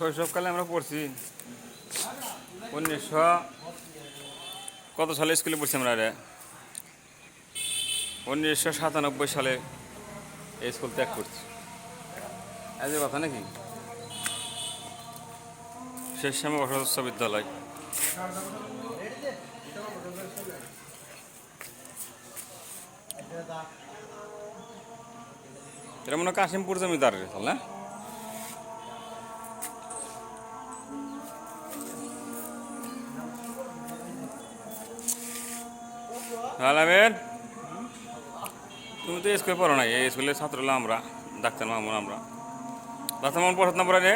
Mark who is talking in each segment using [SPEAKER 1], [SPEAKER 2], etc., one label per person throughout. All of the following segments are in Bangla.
[SPEAKER 1] শৈশবকালে আমরা পড়ছি 1900 কত সালে স্কুলে পড়ছি আমরা? 1997 সালে এই স্কুল ত্যাগ করছি। এই কথা নাকি? শেষ শ্যামা বসন্ত উচ্চ বিদ্যালয়। এটা মনে হয় কাশিমপুর জমিদার না? আলামেন, তুমি তো স্কুলে পড়ো নাই। এই স্কুলের ছাত্র হলাম আমরা, ডাক্তার মামুন। আমরা ডাক্তার মামুন পড়াত না? পড়া রে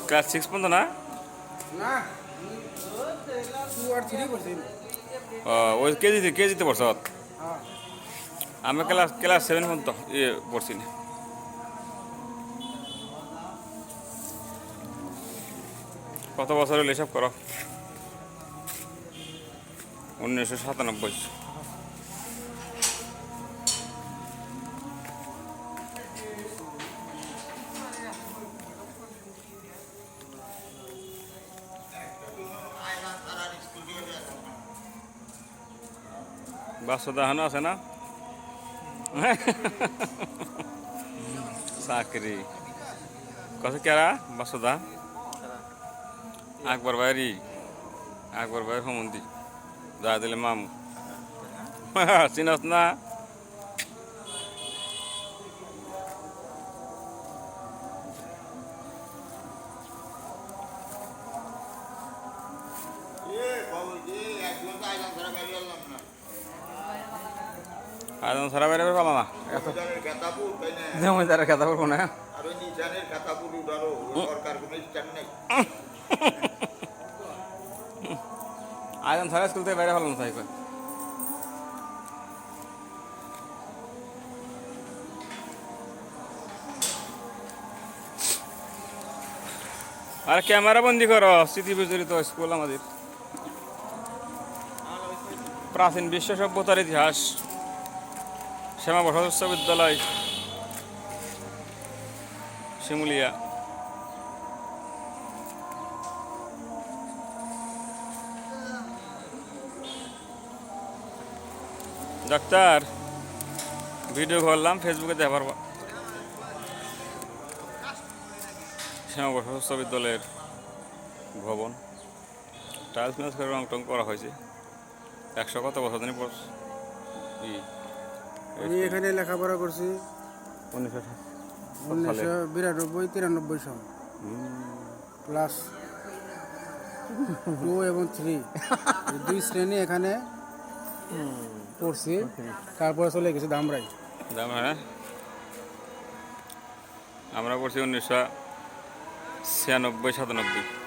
[SPEAKER 1] ক্লাস 6 পর্যন্ত না? ওই কেজিতে পড়ছ? আমি ক্লাস 7 পর্যন্ত পড়ছি না। কত বছর হলে এসব করো? 1997। বাসুদা হানো আছে না? চাকরি কত কেরা বাসুদা? আকবর ভাইয়ের সম্বন্ধী যা দিলে মামু। চিনস না? আদম সারা বাইরে পালা না জমিদারের কথা বলবো না। আদম সারা স্কুল থেকে বাইরে ফেলাম তাই। আর ক্যামেরা বন্দি করো, স্মৃতি বিজড়িত স্কুল আমাদের। প্রাচীন বিশ্ব সভ্যতার ইতিহাস, শ্যামা বসন্ত উচ্চ বিদ্যালয়, শিমুলিয়া। ডাক্তার ভিডিও করলাম, ফেসবুকে দেওয়া পারবো। শ্যামা বসন্ত উচ্চ বিদ্যালয়ের ভবন টাইলস ম্যাচ করে রং টং করা হয়েছে। 100 কত বছর দিন পর
[SPEAKER 2] আমি এখানে লেখাপড়া করছি 1992-93 সাল। ক্লাস 2 এবং 3 দুই শ্রেণী এখানে পড়ছি। তারপরে চলে গেছি ধামরাই।
[SPEAKER 1] আমরা পড়ছি 1996-97।